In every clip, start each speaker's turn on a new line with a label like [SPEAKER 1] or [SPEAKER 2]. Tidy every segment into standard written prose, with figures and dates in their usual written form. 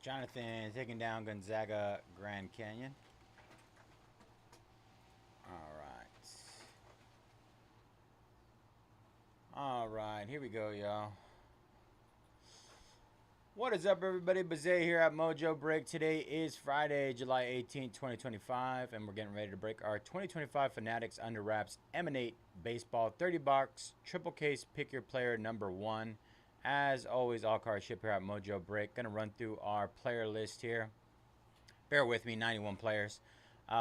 [SPEAKER 1] Jonathan taking down Gonzaga Grand Canyon. All right. All right, here we go, y'all. What is up, everybody? Bazay here at Mojobreak. Today is Friday, July 18th, 2025, and we're getting ready to break our 2025 Fanatics Under Wraps Emanate Baseball 30 box triple case pick your player number 1. As always, all cards ship here at Mojobreak. Gonna run through our player list here. Bear with me, 91 players.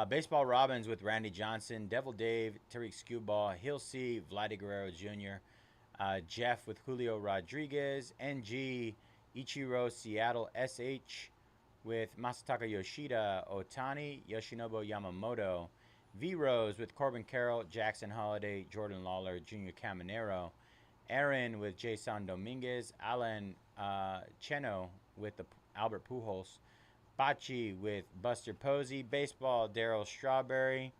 [SPEAKER 1] Baseball Robbins with Randy Johnson, Devil Dave, Tariq Skewball, Hill C, Vladdy Guerrero Jr., Jeff with Julio Rodriguez, NG, Ichiro Seattle, SH with Masataka Yoshida, Otani, Yoshinobu Yamamoto, V Rose with Corbin Carroll, Jackson Holiday, Jordan Lawler, Junior Caminero, Aaron with Jason Dominguez, Alan Cheno with the Albert Pujols, Bachi with Buster Posey, Baseball Daryl Strawberry,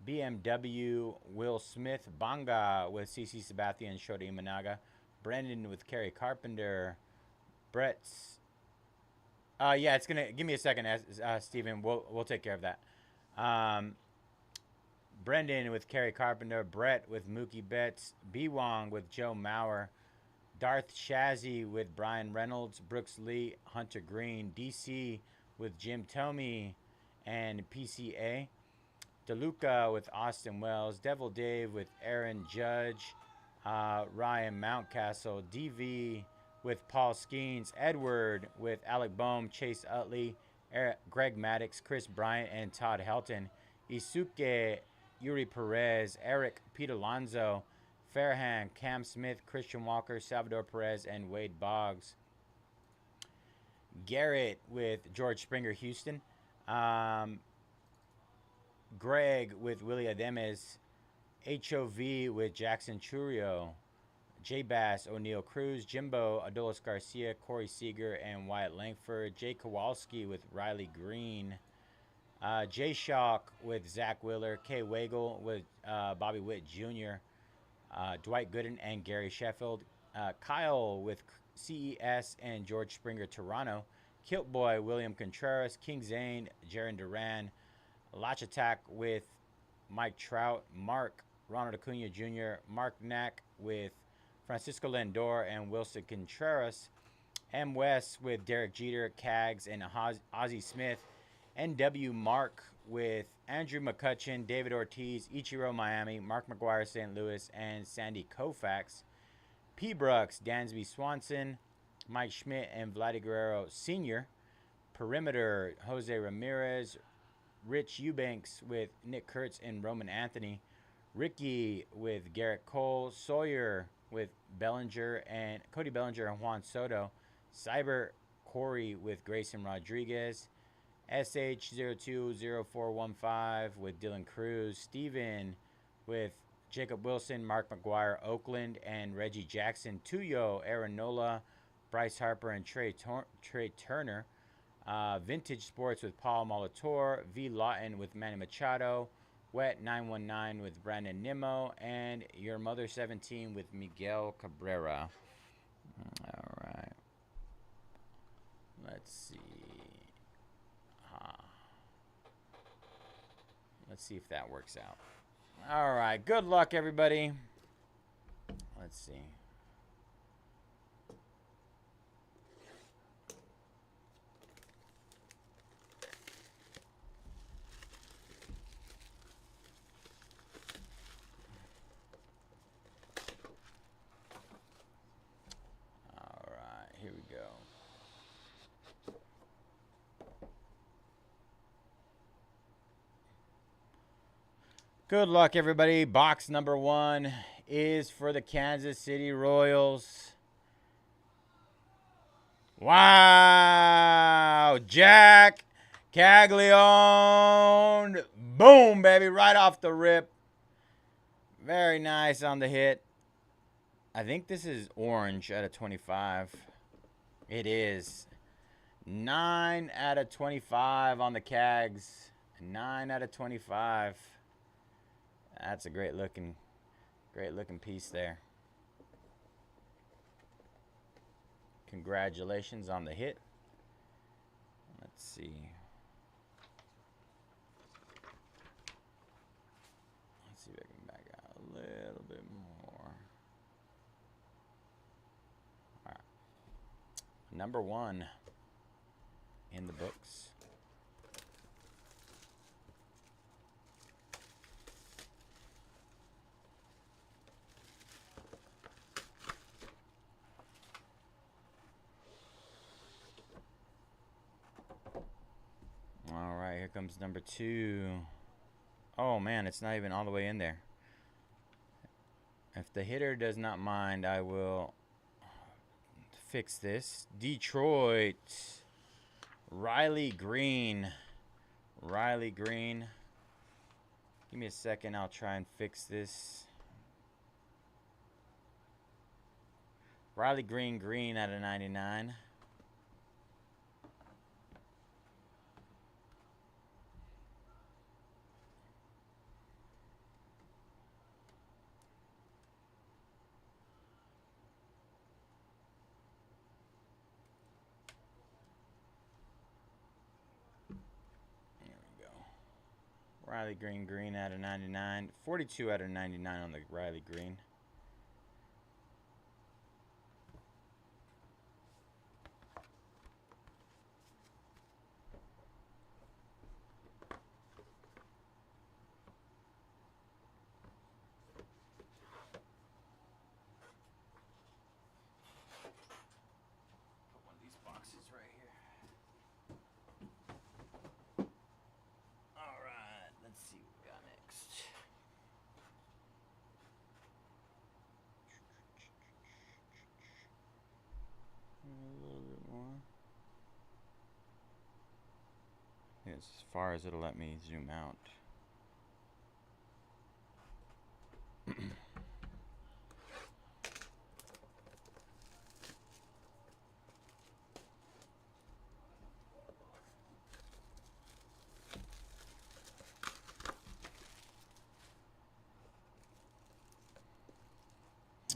[SPEAKER 1] BMW Will Smith, Banga with CC Sabathia and Shota Imanaga, Brendan with Kerry Carpenter, Brett's. Yeah, it's gonna give me a second, Steven. We'll take care of that. Brendan with Kerry Carpenter, Brett with Mookie Betts, B Wong with Joe Mauer, Darth Shazzy with Brian Reynolds, Brooks Lee, Hunter Green, DC with Jim Tomey and PCA, DeLuca with Austin Wells, Devil Dave with Aaron Judge, Ryan Mountcastle, DV with Paul Skeens, Edward with Alec Boehm, Chase Utley, Greg Maddox, Chris Bryant, and Todd Helton, Isuke, Yuri Perez, Eric, Pete Alonso, Fairhand, Cam Smith, Christian Walker, Salvador Perez, and Wade Boggs. Garrett with George Springer, Houston. Greg with Willie Ademes. HOV with Jackson Churio. J Bass, O'Neill Cruz, Jimbo, Adolis Garcia, Corey Seager, and Wyatt Langford. Jay Kowalski with Riley Green. Jay Shock with Zach Wheeler. Kay Wagle with Bobby Witt Jr. Dwight Gooden and Gary Sheffield. Kyle with CES and George Springer Toronto. Kilt Boy, William Contreras. King Zane, Jaron Duran. Latch Attack with Mike Trout. Mark, Ronald Acuna Jr. Mark Knack with Francisco Lindor and Wilson Contreras. M. West with Derek Jeter, Cags, and Ozzie Smith. NW Mark with Andrew McCutcheon, David Ortiz, Ichiro Miami, Mark McGuire St. Louis, and Sandy Koufax. P. Brooks, Dansby Swanson, Mike Schmidt, and Vladdy Guerrero Sr. Perimeter, Jose Ramirez, Rich Eubanks with Nick Kurtz and Roman Anthony. Ricky with Garrett Cole. Sawyer with Bellinger and Cody Bellinger and Juan Soto. Cyber Corey with Grayson Rodriguez. SH020415 with Dylan Cruz. Steven with Jacob Wilson, Mark McGuire, Oakland, and Reggie Jackson. Tuyo, Aaron Nola, Bryce Harper, and Trey Turner. Vintage Sports with Paul Molitor. V. Lawton with Manny Machado. Wet 919 with Brandon Nimmo. And Your Mother 17 with Miguel Cabrera. All right. Let's see. Let's see if that works out. All right. Good luck, everybody. Let's see. All right. Here we go. Good luck, everybody. Box number 1 is for the Kansas City Royals. Wow. Jack Caglione. Boom, baby. Right off the rip. Very nice on the hit. I think this is orange out of 25. It is. 9 out of 25 on the Cags. 9 out of 25. That's a great looking piece there. Congratulations on the hit. Let's see. Let's see if I can back out a little bit more. All right. Number 1 in the books. All right, here comes number 2. Oh man, it's not even all the way in there. If the hitter does not mind, I will fix this. Detroit. Riley Green. Riley Green. Give me a second, I'll try and fix this. Riley Green, green out of 99. Riley Green, green out of 99. 42 out of 99 on the Riley Green. Put one of these boxes right here. All right, let's see what we got next. A little bit more. As far as it'll let me zoom out.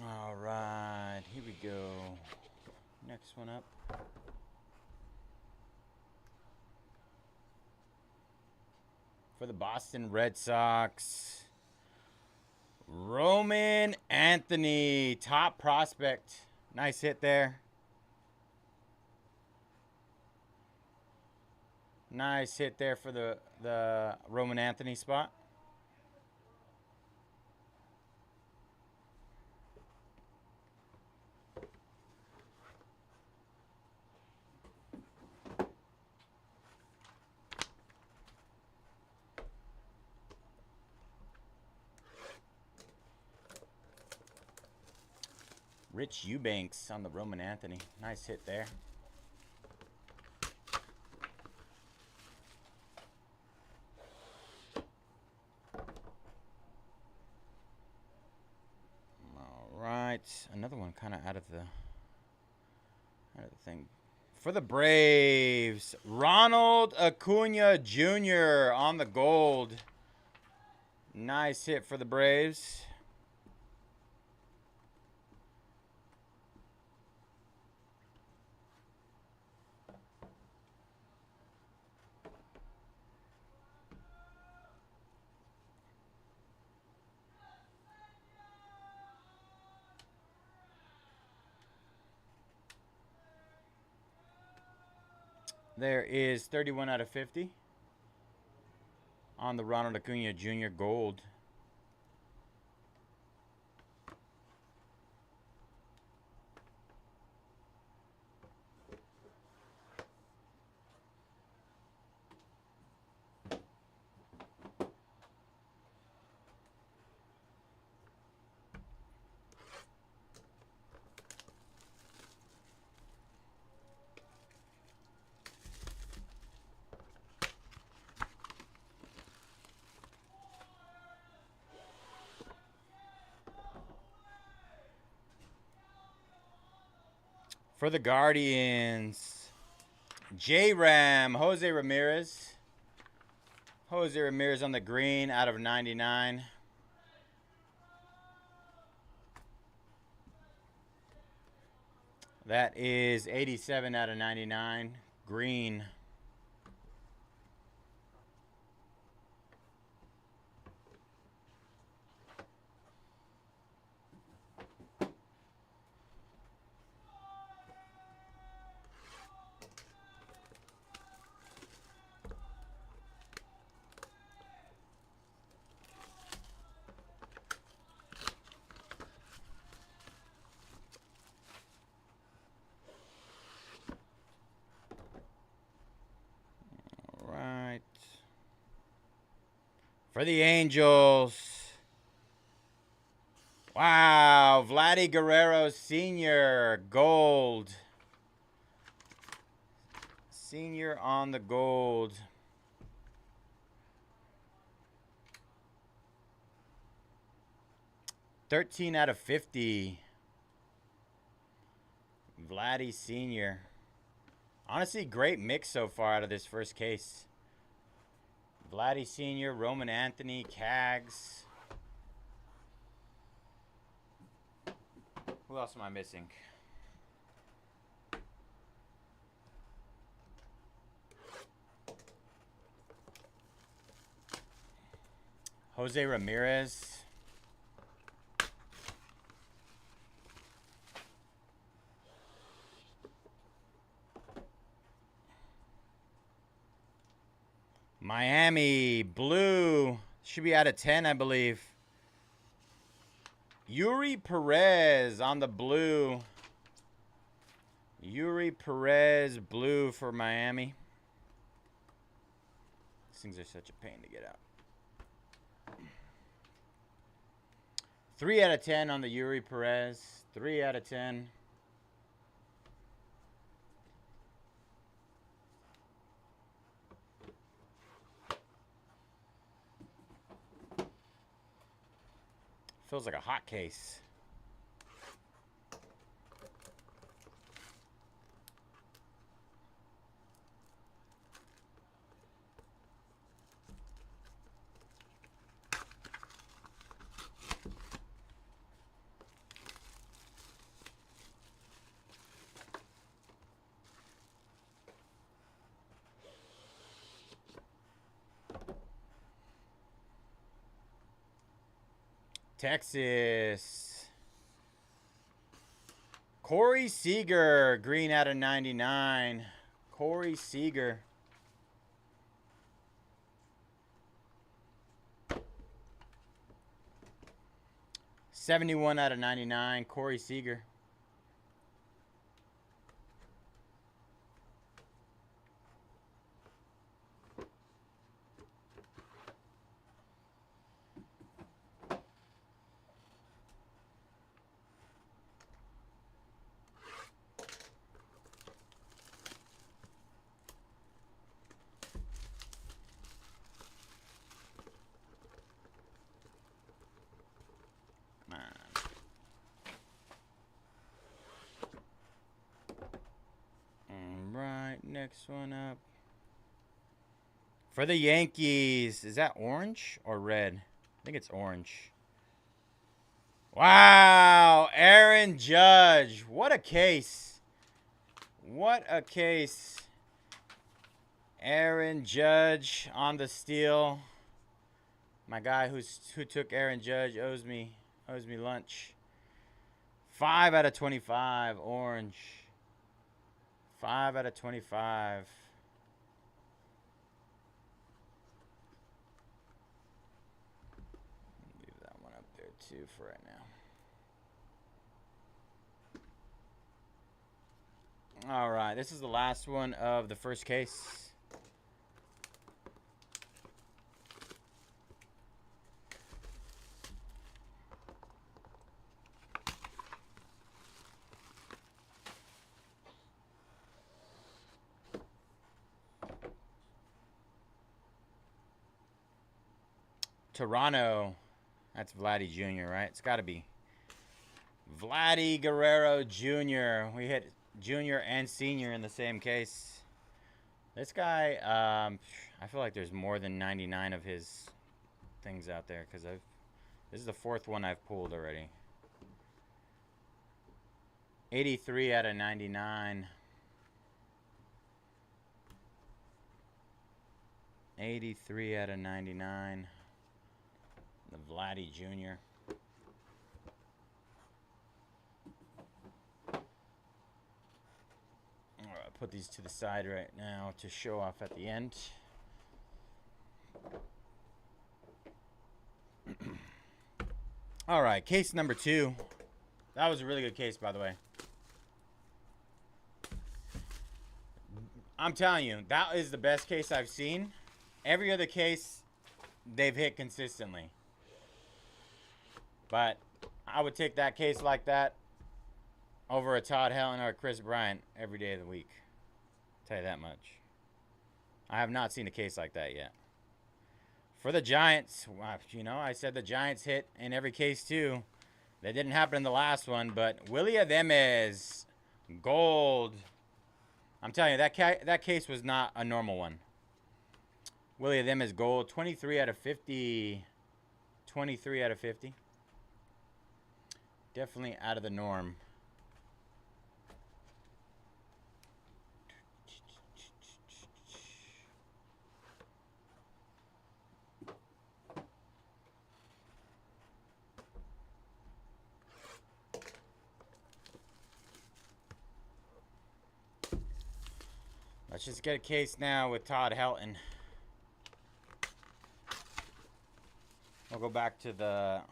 [SPEAKER 1] All right, here we go. Next one up. For the Boston Red Sox, Roman Anthony, top prospect. Nice hit there. Nice hit there for the Roman Anthony spot. Rich Eubanks on the Roman Anthony. Nice hit there. All right, another one kind of out of the thing. For the Braves, Ronald Acuna Jr. on the gold. Nice hit for the Braves. There is 31 out of 50 on the Ronald Acuna Jr. gold. For the Guardians, J-Ram, Jose Ramirez. Jose Ramirez on the green out of 99. That is 87 out of 99. Green. For the Angels. Wow. Vladdy Guerrero Sr. Gold. Senior on the gold. $13/50. Vladdy Sr. Honestly, great mix so far out of this first case. Vladdy Sr., Roman Anthony, Cags. Who else am I missing? Jose Ramirez. Miami, blue. Should be out of 10, I believe. Yuri Perez on the blue. Yuri Perez, blue for Miami. These things are such a pain to get out. 3/10 on the Yuri Perez. 3/10. Feels like a hot case. Texas. Corey Seager, green /99. Corey Seager. $71/99. Corey Seager. Next one up. For the Yankees. Is that orange or red? I think it's orange. Wow. Aaron Judge. What a case. What a case. Aaron Judge on the steal. My guy who took Aaron Judge owes me lunch. 5/25. Orange. 5/25. Leave that one up there too for right now. All right, this is the last one of the first case. Toronto. That's Vladdy Jr., right? It's got to be. Vladdy Guerrero Jr. We hit junior and senior in the same case. This guy, I feel like there's more than 99 of his things out there because this is the fourth one I've pulled already. 83/99. 83/99. The Vladdy Jr. All right, put these to the side right now to show off at the end. All right, case number 2. That was a really good case, by the way. I'm telling you, that is the best case I've seen. Every other case they've hit consistently. But I would take that case like that over a Todd Helton or a Chris Bryant every day of the week. I'll tell you that much. I have not seen a case like that yet. For the Giants, you know, I said the Giants hit in every case too. That didn't happen in the last one, but Willy Adames, gold. I'm telling you, that case was not a normal one. Willy Adames, gold, 23 out of 50. 23 out of 50. Definitely out of the norm. Let's just get a case now with Todd Helton. We'll go back to the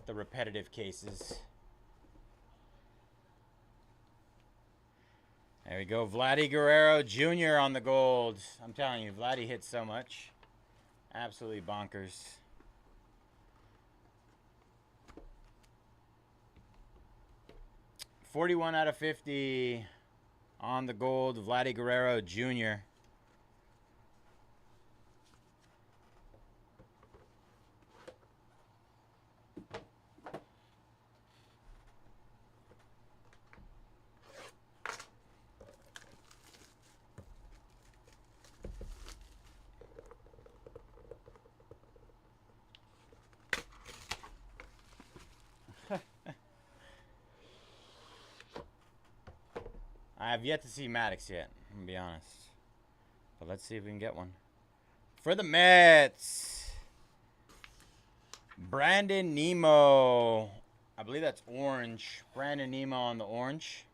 [SPEAKER 1] repetitive cases. There we go. Vladdy Guerrero Jr. on the gold. I'm telling you, Vladdy hits so much. Absolutely bonkers. $41 out of 50 on the gold. Vladdy Guerrero Jr. I have yet to see Maddox yet, I'm going to be honest. But let's see if we can get one. For the Mets, Brandon Nimmo. I believe that's orange. Brandon Nimmo on the orange.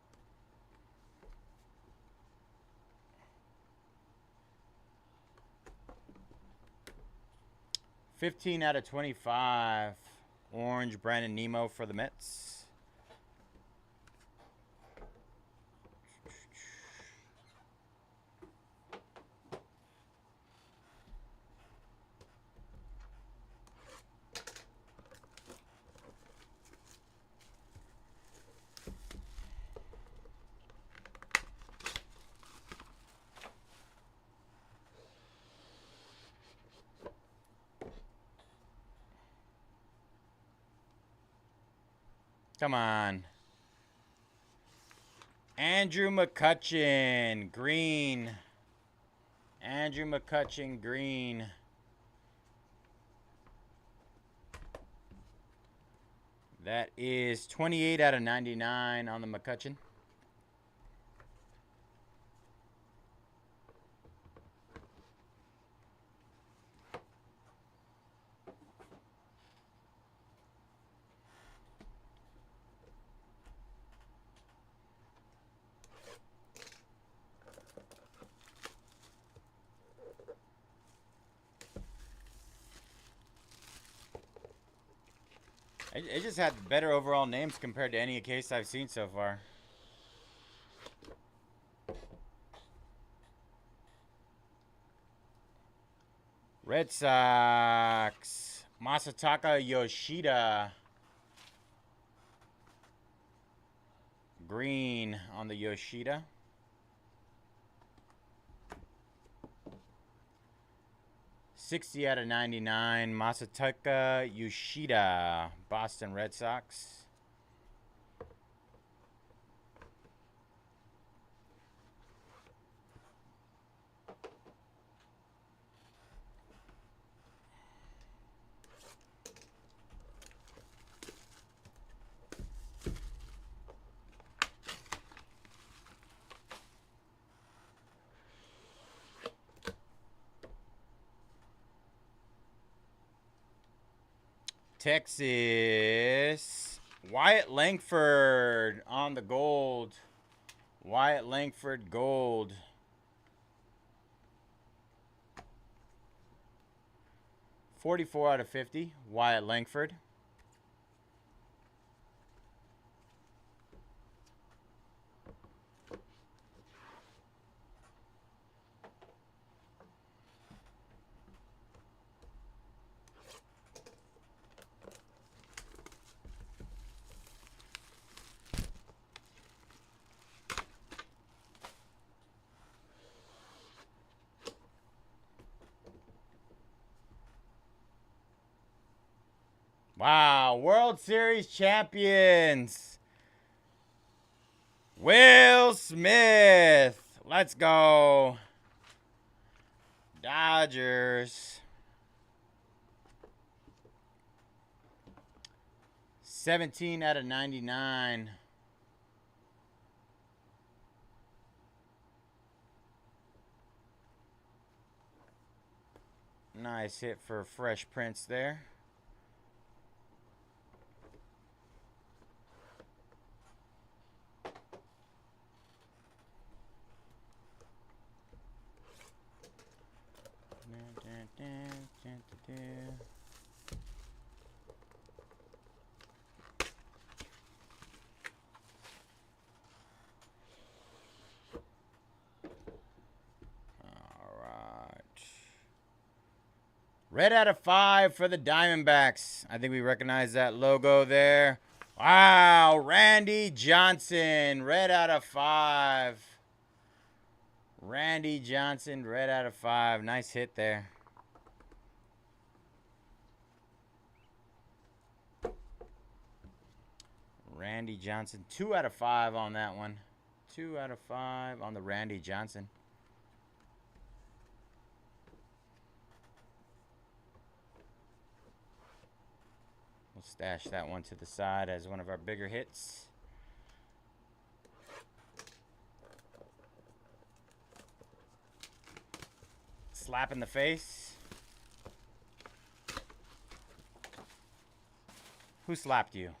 [SPEAKER 1] $15 out of 25. Orange Brandon Nimmo for the Mets. Come on. Andrew McCutchen, green. Andrew McCutchen, green. That is 28 out of 99 on the McCutchen. It just had better overall names compared to any case I've seen so far. Red Sox, Masataka Yoshida. Green on the Yoshida. $60 out of 99, Masataka Yoshida, Boston Red Sox. Texas, Wyatt Langford on the gold. Wyatt Langford, gold. $44 out of 50, Wyatt Langford. Wow. World Series champions. Will Smith. Let's go. Dodgers. 17 out of 99. Nice hit for Fresh Prince there. Red out of 5 for the Diamondbacks. I think we recognize that logo there. Wow, Randy Johnson, red out of 5. Randy Johnson, red out of 5. Nice hit there. Randy Johnson, 2 out of 5 on that one. 2 out of 5 on the Randy Johnson. We'll stash that one to the side as one of our bigger hits. Slap in the face. Who slapped you?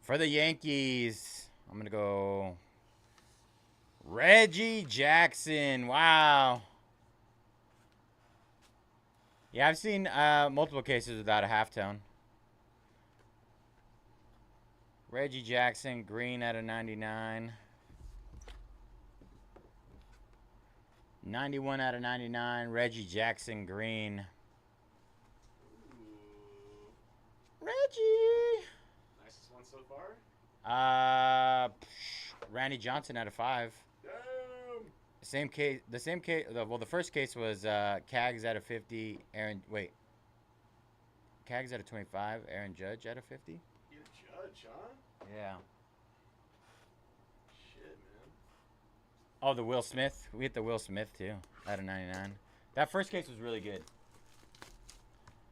[SPEAKER 1] For the Yankees, I'm going to go Reggie Jackson. Wow. Yeah, I've seen multiple cases without a halftone. Reggie Jackson, green out of 99. 91 out of 99, Reggie Jackson, green. Reggie.
[SPEAKER 2] Nicest one so far?
[SPEAKER 1] Randy Johnson out of 5.
[SPEAKER 2] Damn.
[SPEAKER 1] Same case. The same case. Well, the first case was Cags out of 50. Cags out of 25. Aaron Judge out of 50.
[SPEAKER 2] You're Judge, huh?
[SPEAKER 1] Yeah.
[SPEAKER 2] Shit, man.
[SPEAKER 1] Oh, the Will Smith. We hit the Will Smith too out of 99. That first case was really good.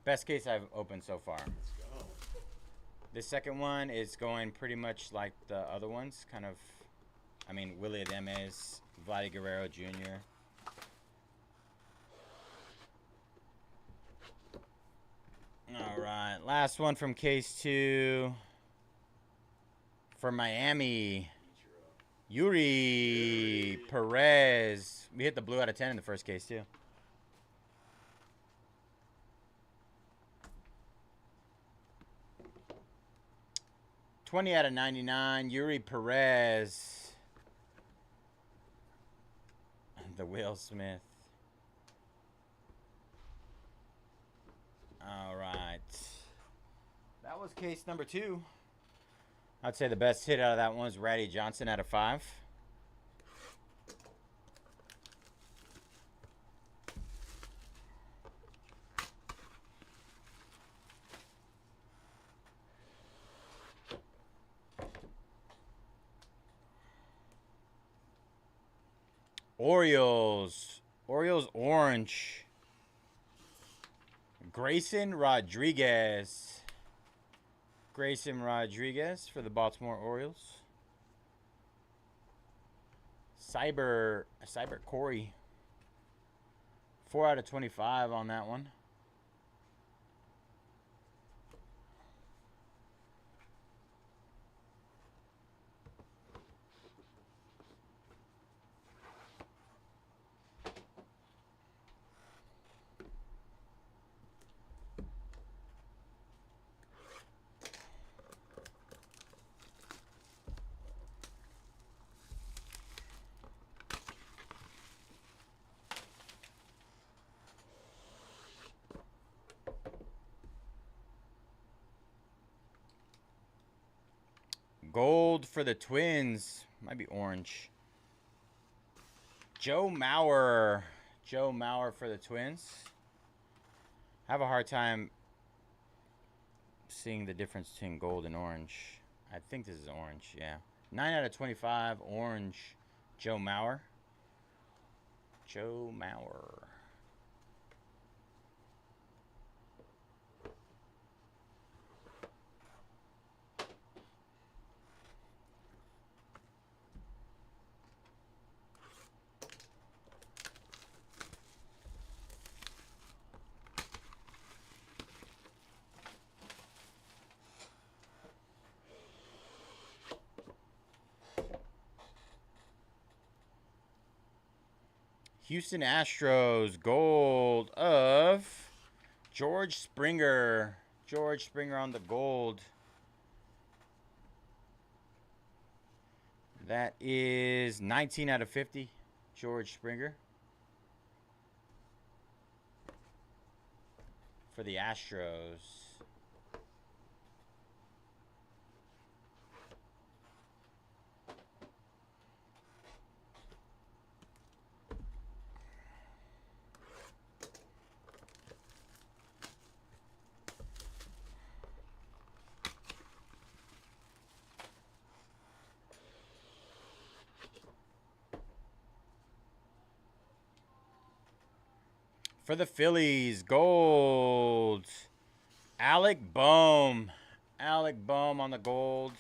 [SPEAKER 1] Best case I've opened so far.
[SPEAKER 2] Let's go.
[SPEAKER 1] The second one is going pretty much like the other ones. Kind of, I mean, Willie Adames, Vladdy Guerrero Jr. All right, last one from case 2 for Miami. Yuri Perez. We hit the blue out of 10 in the first case too. $20 out of 99. Yuri Perez. The Will Smith. All right. That was case number 2. I'd say the best hit out of that one was Randy Johnson out of 5. Orioles orange. Grayson Rodriguez for the Baltimore Orioles. Cyber Corey. 4 out of 25 on that one. Gold for the Twins. Might be orange. Joe Mauer Joe Mauer for the Twins. I have a hard time seeing the difference between gold and orange. I think this is orange, yeah. 9 out of 25, orange, Joe Mauer. Joe Mauer. Houston Astros, gold of George Springer. George Springer on the gold. That is 19 out of 50, George Springer. For the Astros. For the Phillies, gold. Alec Bohm. Alec Bohm on the gold.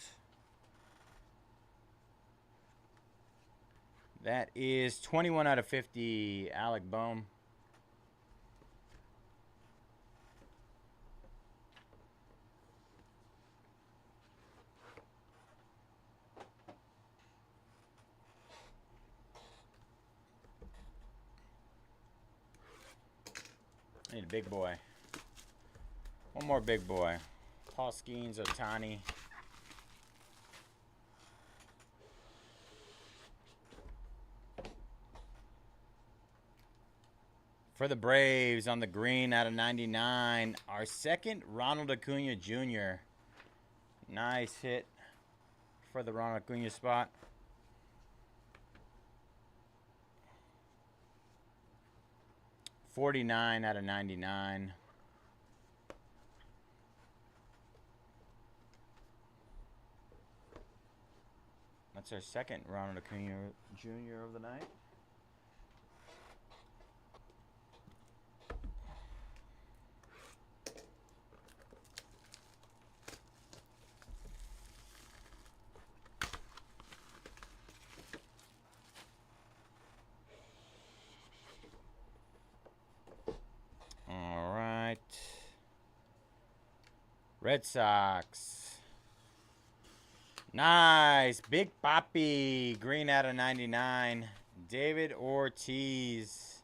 [SPEAKER 1] That is 21 out of 50, Alec Bohm. I need a big boy. One more big boy. Paul Skeens, Ohtani. For the Braves on the green out of 99, our second Ronald Acuna Jr. Nice hit for the Ronald Acuna spot. $49 out of 99. That's our second Ronald Acuna Jr. of the night. All right. Red Sox. Nice. Big Papi. Green out of 99. David Ortiz.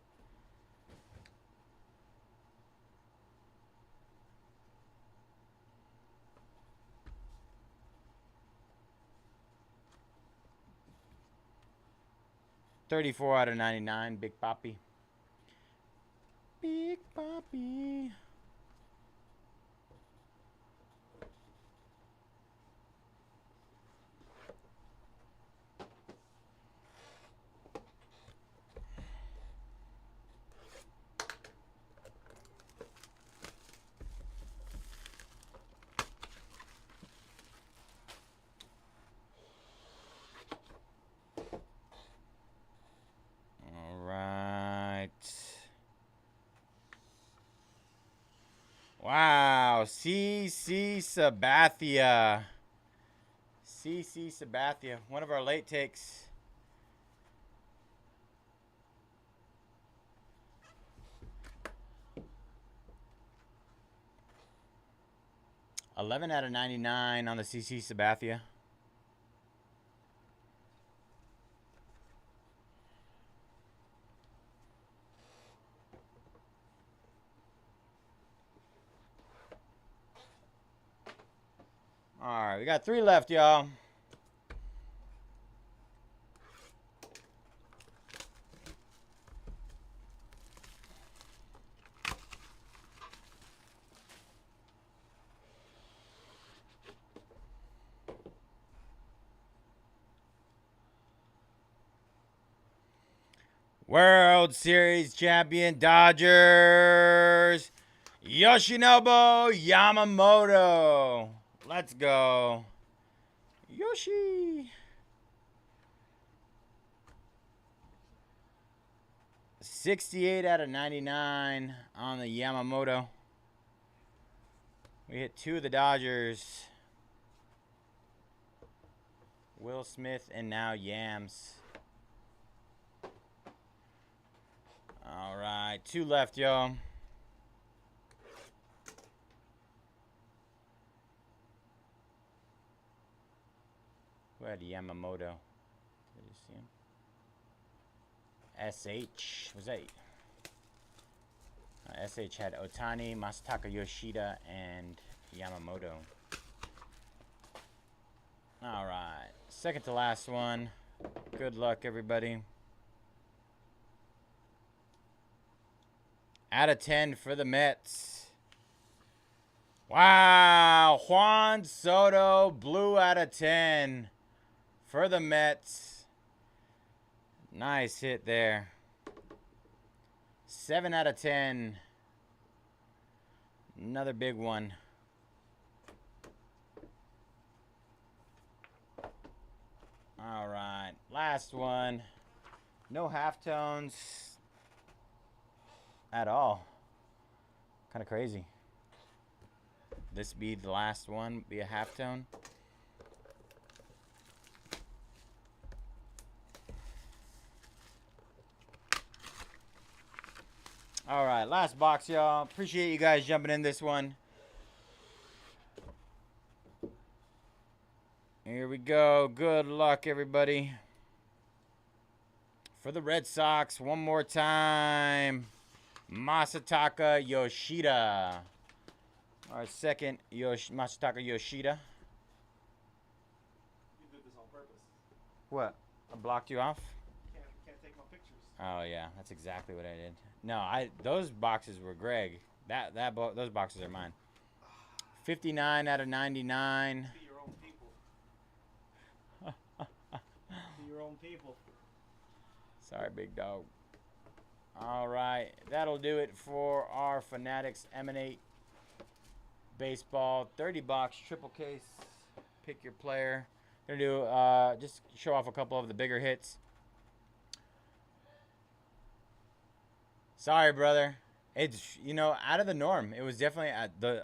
[SPEAKER 1] $34 out of 99. Big Papi. Big Papi. Wow, CC Sabathia. CC Sabathia, one of our late takes. $11 out of 99 on the CC Sabathia. All right, we got 3 left, y'all. World Series champion Dodgers, Yoshinobu Yamamoto. Let's go. Yoshi. 68 out of 99 on the Yamamoto. We hit 2 of the Dodgers. Will Smith and now Yams. All right, 2 left, y'all. Who had Yamamoto? Did you see him? SH. Was that? SH had Otani, Masataka Yoshida, and Yamamoto. All right, second to last one. Good luck, everybody. Out of 10 for the Mets. Wow, Juan Soto, blue out of 10 for the Mets. Nice hit there. 7 out of 10. Another big one. All right, last one. No halftones at all. Kind of crazy. This be the last one, be a halftone. All right, last box, y'all. Appreciate you guys jumping in this one. Here we go. Good luck, everybody. For the Red Sox, one more time. Masataka Yoshida. Our second Masataka Yoshida.
[SPEAKER 2] You did this on purpose.
[SPEAKER 1] What? I blocked you off?
[SPEAKER 2] Can't take my pictures.
[SPEAKER 1] Oh yeah, that's exactly what I did. No, those boxes were Greg. Those boxes are mine. 59 out of 99.
[SPEAKER 2] Be your own people. Be your own people.
[SPEAKER 1] Sorry, big dog. All right, that'll do it for our Fanatics Emanate baseball 30-box triple case. Pick your player. Gonna do just show off a couple of the bigger hits. Sorry, brother. It's, you know, out of the norm. It was definitely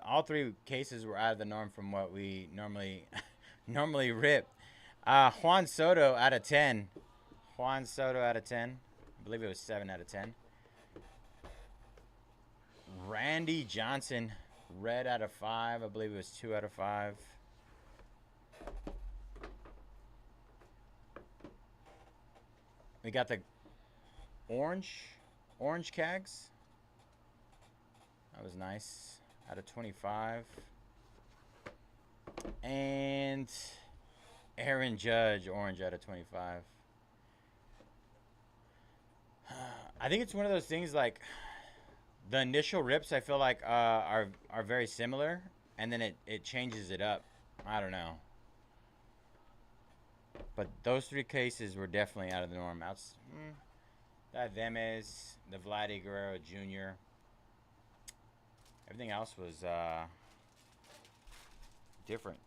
[SPEAKER 1] all 3 cases were out of the norm from what we normally rip. Juan Soto out of 10. Juan Soto out of 10. I believe it was 7 out of 10. Randy Johnson, red out of 5. I believe it was 2 out of 5. We got the orange Cags. That was nice. Out of 25. And Aaron Judge, orange out of 25. I think it's one of those things like the initial rips I feel like are very similar, and then it changes it up. I don't know. But those 3 cases were definitely out of the norm. That Demes, the Vladdy Guerrero Jr. Everything else was different.